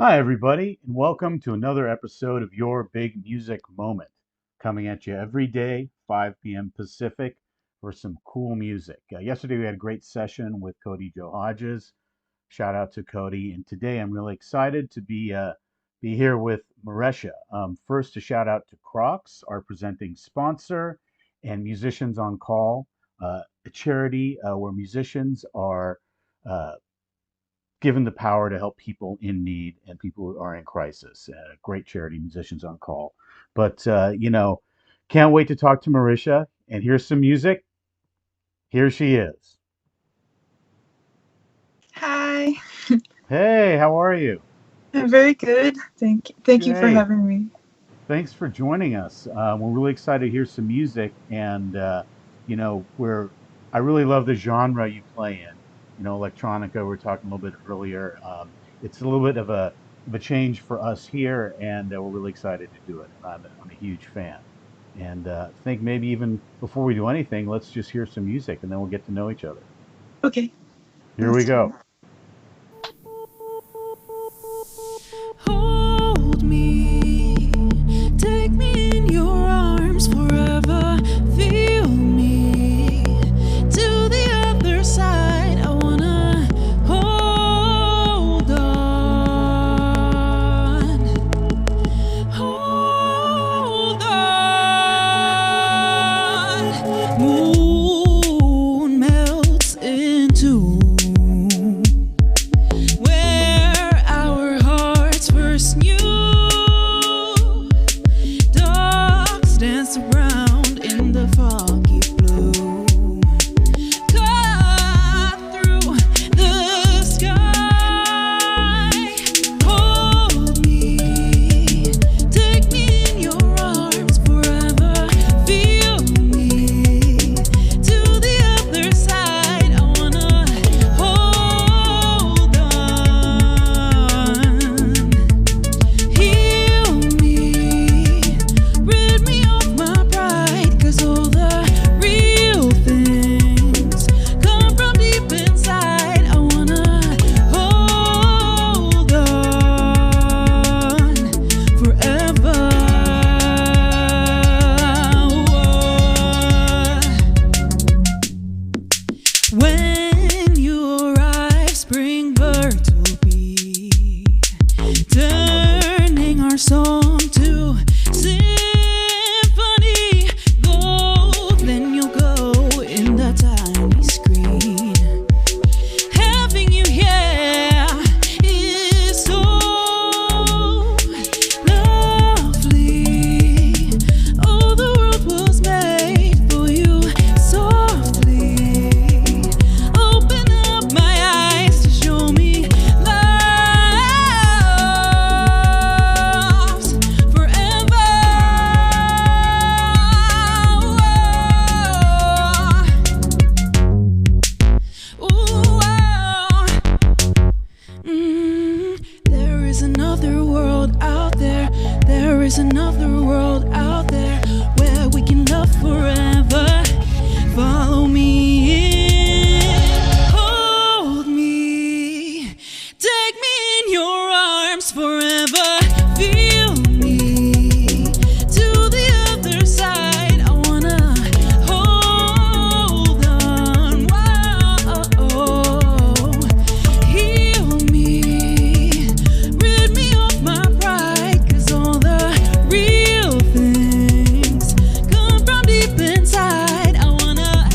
Hi, everybody, and welcome to another episode of Your Big Music Moment, coming at you every day, 5 p.m. Pacific, for some cool music. Yesterday, we had a great session with Cody Joe Hodges. Shout out to Cody. And today, I'm really excited to be here with Meresha. First, a shout out to Crocs, our presenting sponsor, and Musicians on Call, a charity where musicians are uh, given the power to help people in need and people who are in crisis. Great charity, Musicians on Call. But, can't wait to talk to Marisha. And here's some music. Here she is. Hi, Hey, how are you? I'm very good. Thank you for Great. having me. Thanks for joining us. We're really excited to hear some music. And, I really love the genre you play in. Electronica, we were talking a little bit earlier. It's a little bit of a change for us here, and we're really excited to do it. I'm a huge fan. And I think maybe even before we do anything, let's just hear some music and then we'll get to know each other. Okay, Here we let's do it. go. Hold me, take me in your arms forever. Feel me to the other side. I wanna hold on, hold on. Moon melts into where our hearts first knew. Dogs dance around in the foggy blue. Cut through the sky. Hold me, take me in your arms forever. Feel me to the other side. I wanna hold on, heal me, rid me of my pride, 'cause all the real things come from deep inside. I wanna hold on forever. When you arrive, spring birds will be turning our song to symphony. Gold, then you'll go in the tiny screen. Having you here is so lovely. Oh, the world was made for you softly. Open up my eyes to show me love's forever. Ooh, there is another world out there. There is another world out there where we can love forever. Follow me in, hold me, take me in your arms forever. Feel me to the other side. I wanna hold on. Whoa, heal me, rid me of my pride, 'cause all the real things come from deep inside. I wanna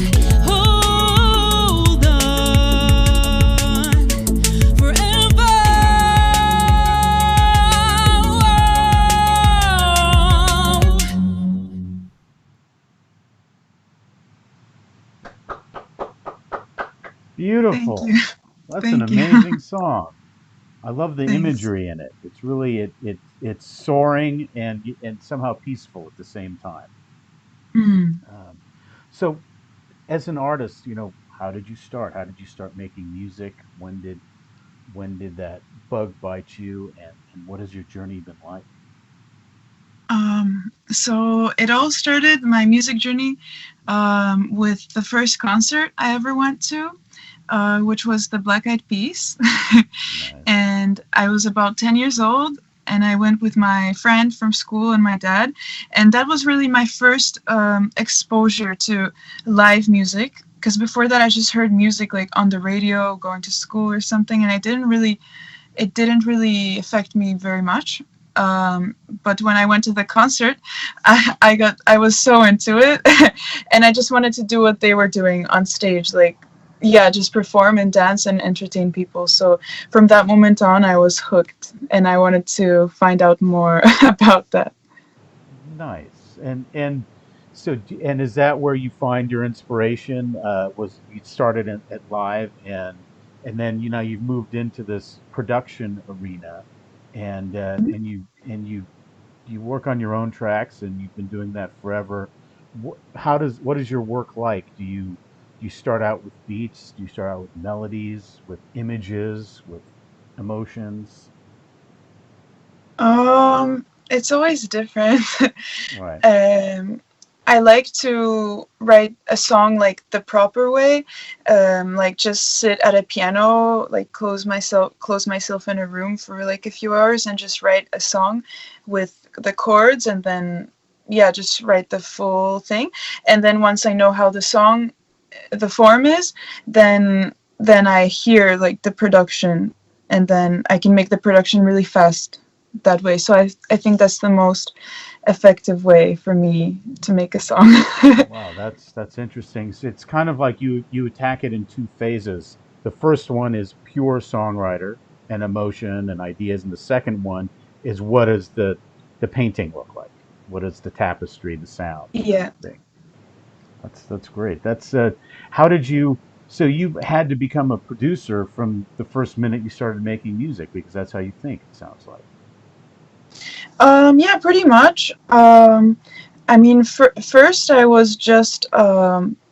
hold on forever. Thank Beautiful. you. That's an Thank you. amazing song. I love the Thanks. imagery in it. It's really it's soaring and somehow peaceful at the same time. Mm. Um, so as an artist, how did you start? How did you start making music? When did that bug bite you, and what has your journey been like? So it all started my music journey with the first concert I ever went to, which was the Black Eyed Peas. Nice. And I was about 10 years old, and I went with my friend from school and my dad. And that was really my first exposure to live music. Because before that, I just heard music like on the radio, going to school or something, and it didn't really affect me very much. But when I went to the concert, I was so into it, and I just wanted to do what they were doing on stage, like yeah, just perform and dance and entertain people. So from that moment on, I was hooked, and I wanted to find out more about that. Nice. And is that where you find your inspiration? Was you started at live, and then you've moved into this production arena, and you work on your own tracks, and you've been doing that forever. What is your work like? Do you start out with beats? Do you start out with melodies, with images, with emotions? It's always different. Right. um, I like to write a song like the proper way, like just sit at a piano, like close myself in a room for like a few hours and just write a song with the chords, and then yeah, just write the full thing. And then once I know how the form is, then I hear like the production, and then I can make the production really fast that way. So I think that's the most effective way for me to make a song. Wow, that's interesting. So it's kind of like you attack it in two phases. The first one is pure songwriter and emotion and ideas, and the second one is what does the painting look like? What is the tapestry, the sound, Yeah. thing? That's great. How did you? So you had to become a producer from the first minute you started making music because that's how you think. It sounds like. Yeah, pretty much. I mean, first I was just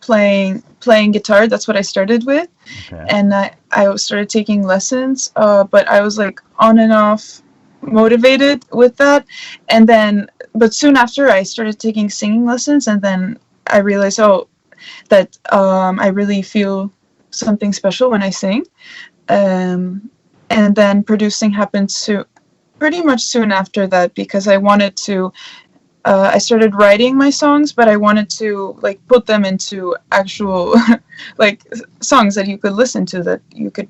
playing guitar. That's what I started with, Okay. and I started taking lessons. But I was like on and off motivated with that, and then but soon after I started taking singing lessons, and then I realized, oh, that I really feel something special when I sing. Um, and then producing happened pretty much soon after that, because I wanted to. I started writing my songs, but I wanted to like put them into actual like songs that you could listen to, that you could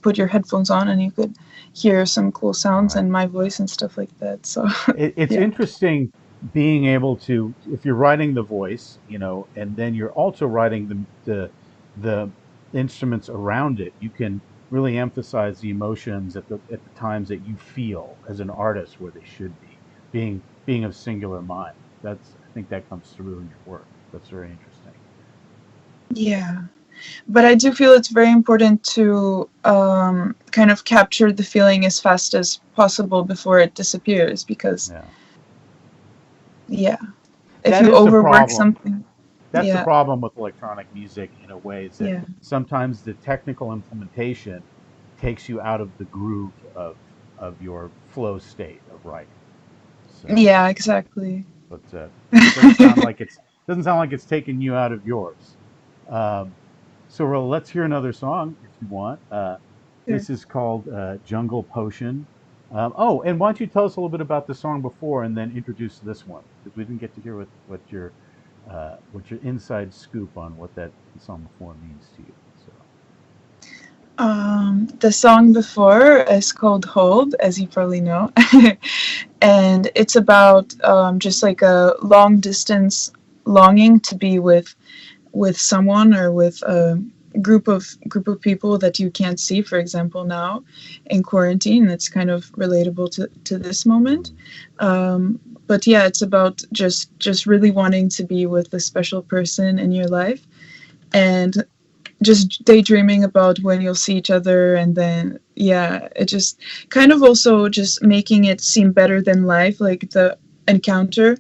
put your headphones on, and you could hear some cool sounds Right. and my voice and stuff like that. So It's yeah, interesting being able to, if you're writing the voice, and then you're also writing the instruments around it. You can really emphasize the emotions at the times that you feel as an artist where they should be, being of singular mind. I think that comes through in your work. That's very interesting. yeah. But I do feel it's very important to kind of capture the feeling as fast as possible before it disappears, because Yeah, yeah, if that you is the overwork problem. something, That's the yeah, problem with electronic music in a way, is that yeah, sometimes the technical implementation takes you out of the groove of your flow state of writing. So, yeah, exactly. but it doesn't sound like it's taking you out of yours. Um, so, Ro, let's hear another song if you want. Sure. This is called Jungle Potion. Oh, and why don't you tell us a little bit about the song before, and then introduce this one, because we didn't get to hear what your inside scoop on what that the song before means to you. So, The song before is called Hold, as you probably know. And it's about just like a long distance longing to be with someone, or with a group of people that you can't see, for example, now in quarantine. It's kind of relatable to this moment. mm, But yeah, it's about just really wanting to be with a special person in your life, and just daydreaming about when you'll see each other. And then yeah, it just kind of also just making it seem better than life, like the encounter,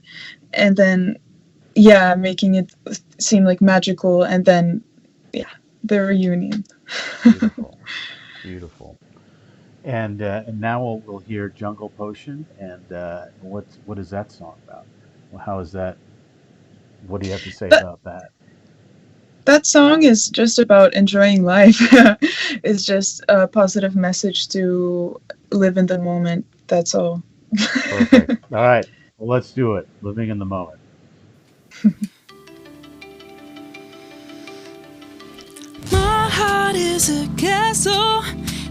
and then yeah, making it seem like magical, and then yeah, the reunion. beautiful, beautiful. And now we'll hear Jungle Potion. And what is that song about? Well, how is that? What do you have to say that about that? that song is just about enjoying life. It's just a positive message live in the moment. That's all. Perfect. All right. Well, let's do it. Living in the moment. My heart is a castle.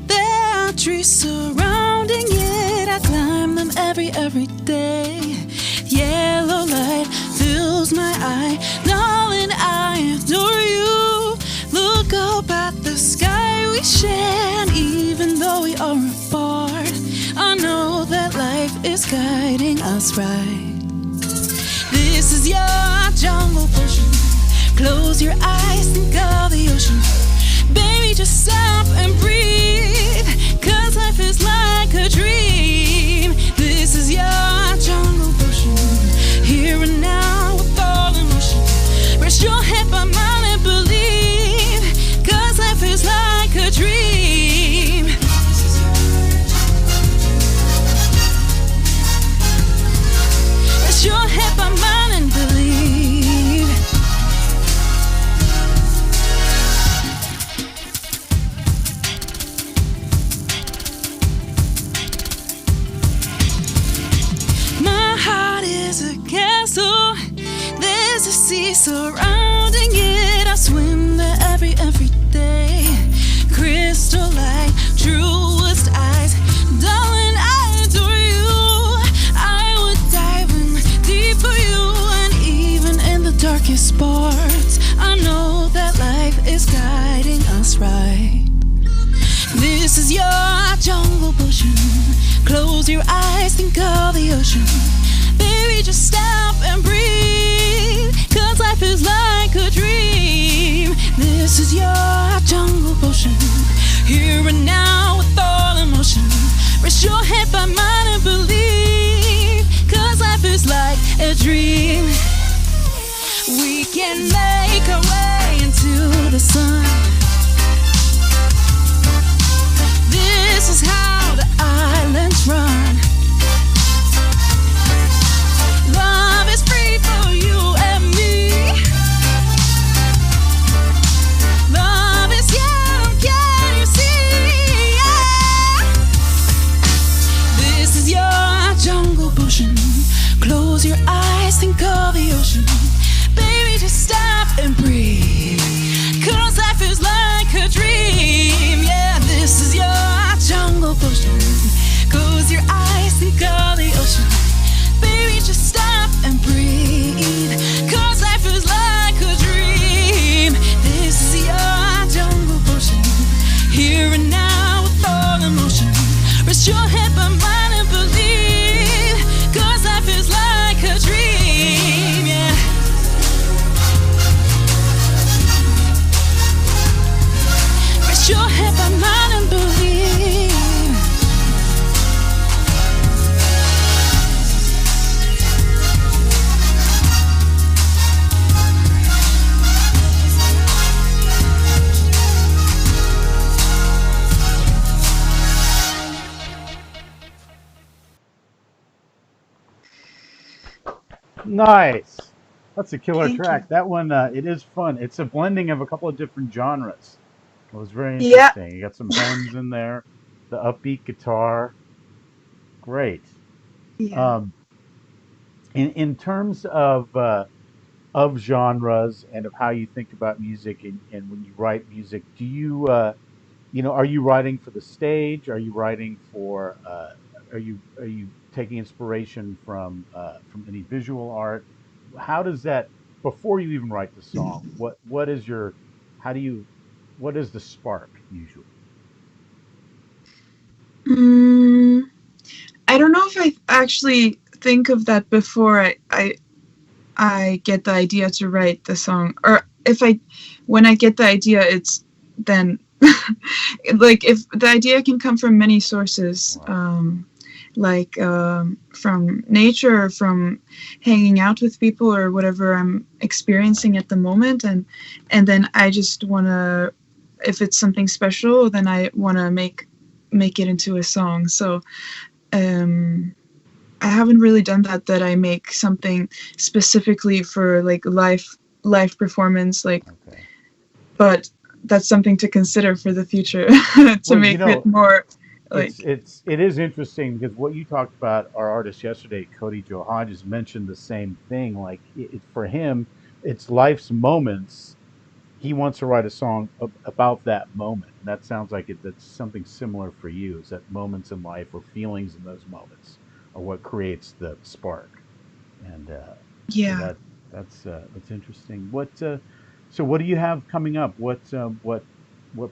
There are trees surrounding it. I climb them every day. Yellow light fills my eye. Darling, I adore you. Look up at the sky we share. And even though we are apart, I know that life is guiding us right. This is your jungle potion. Close your eyes, think of the ocean. Baby, just stop and breathe, 'cause life is like a dream. This is your jungle potion. Here and now with all emotion. Rest your head by mine and believe, 'cause life is like a dream. Rest your head by mine and believe. Castle, there's a sea surrounding it. I swim there every day. Crystal light, truest eyes. Darling, I adore you. I would dive in deep for you. And even in the darkest parts, I know that life is guiding us right. This is your jungle potion. Close your eyes, think of the ocean. Baby, just stop and breathe, 'cause life is like a dream. This is your jungle potion. Here and now with all emotion. Rest your head by mine and believe, 'cause life is like a dream. We can make our way into the sun. This is how the islands run. Love is free for you and me. Love is young, can you see? Yeah. This is your jungle potion. Close your eyes, think of the ocean. Baby, just stop and breathe, 'cause life is like a dream. Yeah, this is your jungle potion. Close your eyes, think of the ocean. Baby, just stop and breathe, 'cause life is like a dream. This is your jungle potion. Here and now with all emotion. Rest your head by mine and believe, 'cause life is like a dream. Yeah. Rest your head by mine and believe. Nice. That's a killer Thank you. track. That one, it is fun. It's a blending of a couple of different genres. It was very Yeah. interesting. You got some horns in there, the upbeat guitar. Great. Yeah. Um, in terms of genres and of how you think about music and when you write music, do you are you writing for the stage? Are you writing for are you taking inspiration from any visual art? How does that before you even write the song? What is your how do you what is the spark usually? Mm, I don't know if I actually think of that before I get the idea to write the song, or if I when I get the idea, it's then like if the idea can come from many sources, Right. like from nature, or from hanging out with people, or whatever I'm experiencing at the moment, and then I just want to, if it's something special, then I want to make it into a song. So um I haven't really done that I make something specifically for like live performance, like, Okay. but that's something to consider for the future to Well, make it more. Like, It is interesting because what you talked about our artist yesterday, Cody Joe Hodges, mentioned the same thing. Like for him, it's life's moments. He wants to write a song about that moment, and that sounds like that's something similar for you. Is that moments in life or feelings in those moments are what creates the spark? And so yeah. that's interesting. So what do you have coming up? What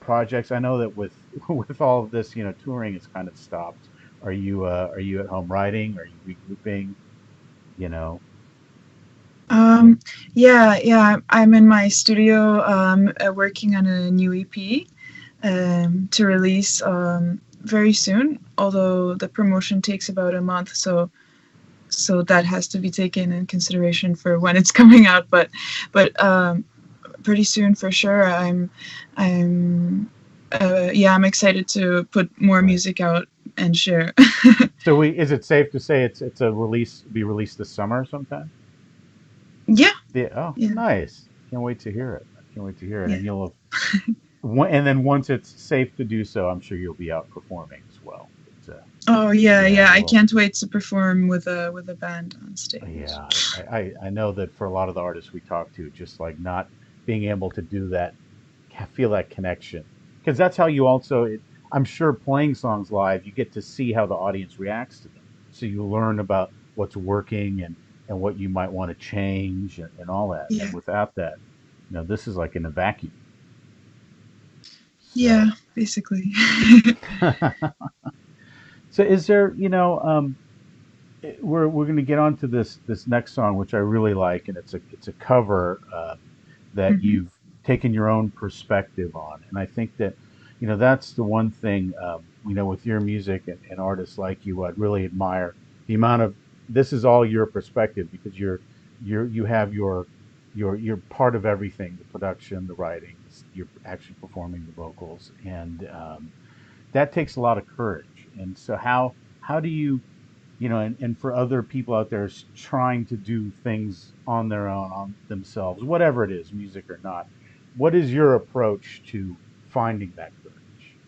projects? I know that with with all of this, touring has kind of stopped. Are you at home writing? Are you regrouping? You know, what? Um, yeah, yeah. I'm in my studio, working on a new EP, to release, very soon. Although the promotion takes about a month, so that has to be taken in consideration for when it's coming out. But pretty soon for sure. I'm yeah, I'm excited to put more Right. music out and share. So is it safe to say it's a release be released this summer sometime? Yeah, Yeah. Oh, yeah, nice. Can't wait to hear it. I can't wait to hear it. yeah. And you'll have and then once it's safe to do so, I'm sure you'll be out performing as well. But, Oh yeah, yeah, yeah. I well, can't wait to perform with a band on stage. yeah, I know that for a lot of the artists we talk to, just like not being able to do that, feel that connection, because that's how you also. I'm sure playing songs live, you get to see how the audience reacts to them, so you learn about what's working and what you might want to change and all that. And Yeah, without that, this is like in a vacuum. yeah. So. Basically. So is there, we're going to get on to this next song, which I really like, and it's a cover that Hmm. you've taken your own perspective on, and I think that that's the one thing with your music and artists like you, I'd really admire the amount of this is all your perspective because you have you're part of everything, the production, the writing, you're actually performing the vocals, and that takes a lot of courage. And so how do you and for other people out there trying to do things on their own, on themselves, whatever it is, music or not, what is your approach to finding that courage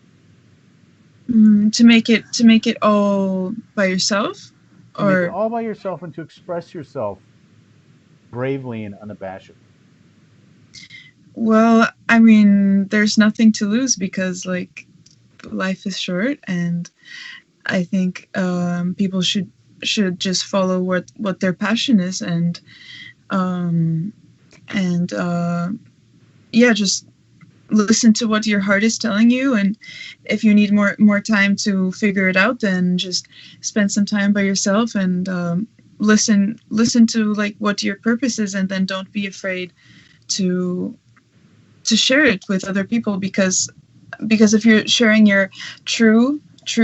To make it all by yourself, to make it or all by yourself and to express yourself bravely and unabashedly? well, I mean, there's nothing to lose because like life is short, and I think, people should just follow what their passion is, um, and yeah, just listen to what your heart is telling you. And if you need more time to figure it out, then just spend some time by yourself and, listen to like what your purpose is, and then don't be afraid to share it with other people, because if you're sharing your true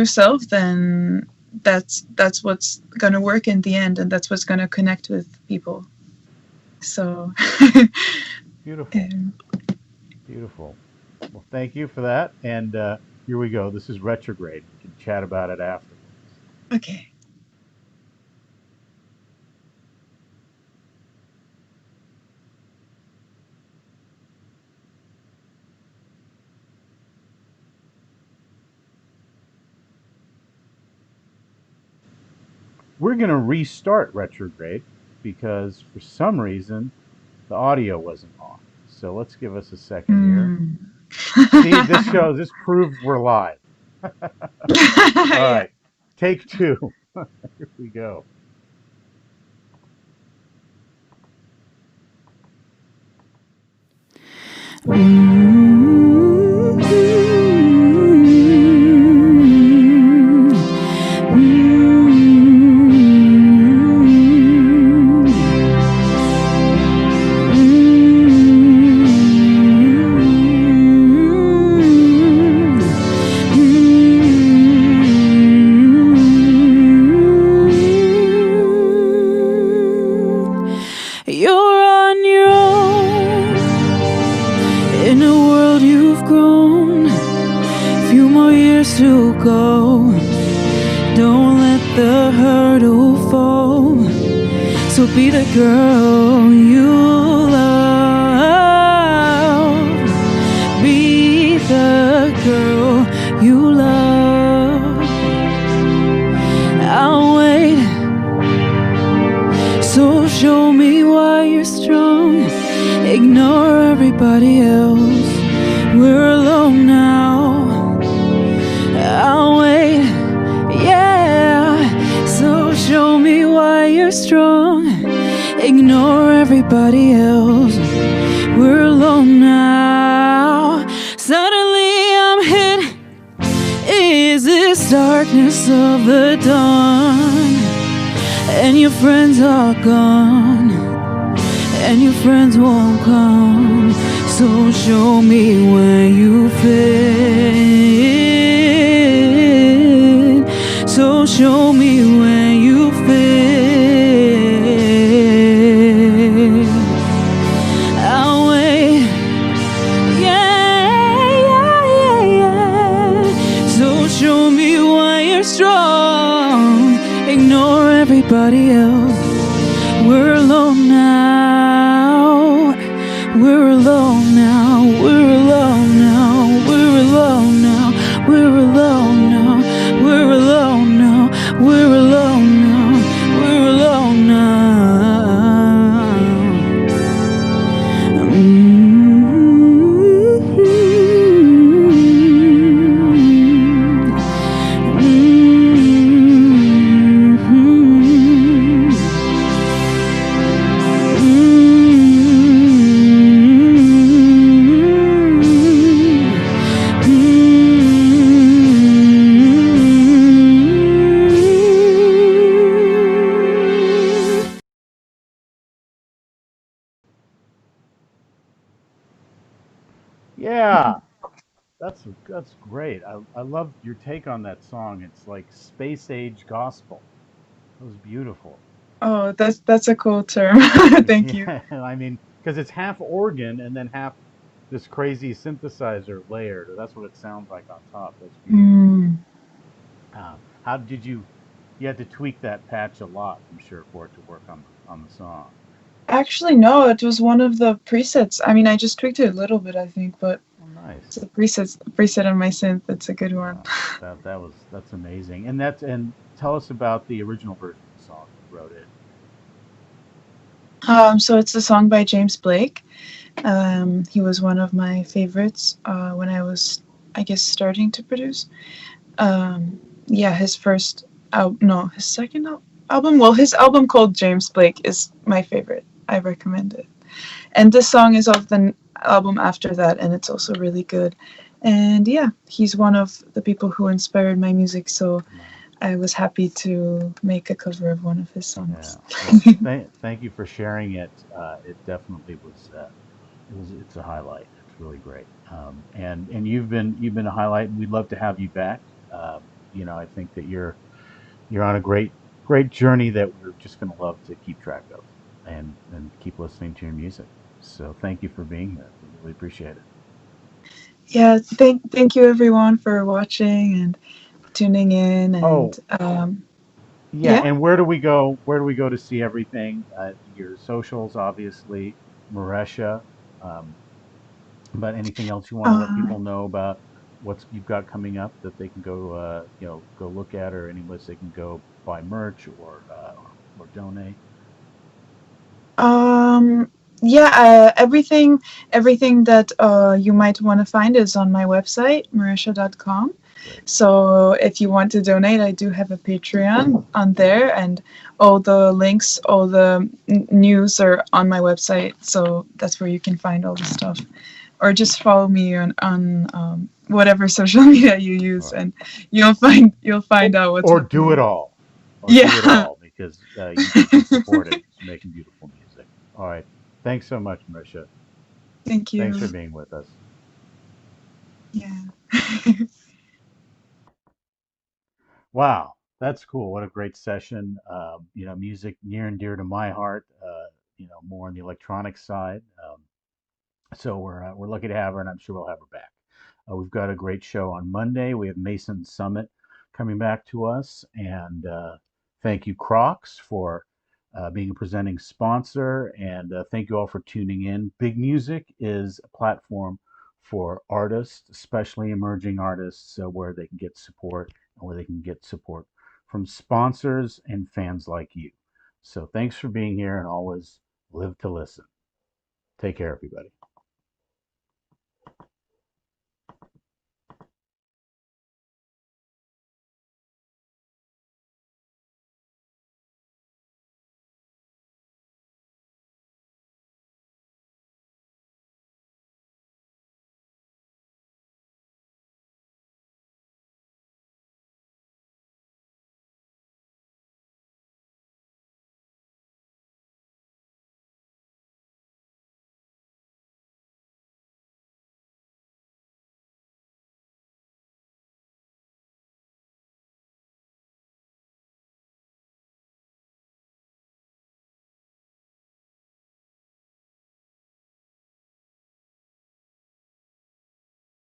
self, then that's what's gonna work in the end, and that's what's gonna connect with people. So Beautiful, um, beautiful. Well, thank you for that. And here we go. This is Retrograde. We can chat about it afterwards. okay. We're going to restart Retrograde because for some reason the audio wasn't on. So let's give us a second here. Mm. See, this proves we're live. All Yeah. right, take two. Here we go. You're on your own in a world you've grown. Few more years to go. Don't let the hurdle fall. So be the girl you love. Be the girl you love. you're strong. Ignore everybody else. We're alone now. I'll wait, yeah. So show me why you're strong. Ignore everybody else. We're alone now. Suddenly I'm hit. Is this darkness of the dawn? And your friends are gone, and your friends won't come. So show me where you fit. So show me where you fit. I'll wait. Yeah, yeah, yeah, yeah. So show me why you're strong. Ignore everybody else. We're alone now. We're alone now. We're alone now. We're alone now. We're alone now. We're alone now. We're alone now. We're alone now. Yeah, that's great. I love your take on that song. It's like space age gospel. It was beautiful. Oh, that's a cool term. Thank you. Yeah, I mean, because it's half organ and then half this crazy synthesizer layered. That's what it sounds like on top. That's beautiful. Mm. How did you had to tweak that patch a lot, I'm sure, for it to work on the song. Actually, no, it was one of the presets. I mean, I just tweaked it a little bit, I think, but Oh, it's nice. a preset on my synth. It's a good one. That's amazing. And tell us about the original version of the song you wrote it. So it's a song by James Blake. He was one of my favorites when I was, I guess, starting to produce. Yeah, his first no, his second album. Well, his album called James Blake is my favorite. I recommend it. And this song is off the album after that, and it's also really good. And yeah, he's one of the people who inspired my music, so Nice. I was happy to make a cover of one of his Yeah. songs. Well, thank you for sharing it. It definitely was. It's a highlight. It's really great. And you've been a highlight, and we'd love to have you back. I think that you're on a great journey that we're just going to love to keep track of and keep listening to your music. So thank you for being here. We really appreciate it. Yeah, thank you everyone for watching and tuning in, and Oh, yeah. yeah. And where do we go to see everything? Your socials, obviously, Meresha. Um, but anything else you want to let Uh, people know about what's you've got coming up that they can go, go look at, or any place they can go buy merch or donate? Um, yeah, everything that you might want to find is on my website, meresha.com. Great. So if you want to donate, I do have a Patreon on there, and all the links, all the news are on my website. So that's where you can find all the stuff. Or just follow me on whatever social media you All use, right. and you'll find out what's Or do it happening. all, or do it Yeah. all, because you can support it. It's making beautiful music. All right. Thanks so much, Marisha. Thank Thanks for you. being with us. Yeah. Wow, that's cool. What a great session. Music near and dear to my heart. More on the electronic side. So we're lucky to have her, and I'm sure we'll have her back. We've got a great show on Monday. We have Mason Summit coming back to us, and thank you, Crocs, for being a presenting sponsor, and thank you all for tuning in. Big Music is a platform for artists, especially emerging artists, where they can get support and where they can get support from sponsors and fans like you. So thanks for being here, and always live to listen. Take care, everybody.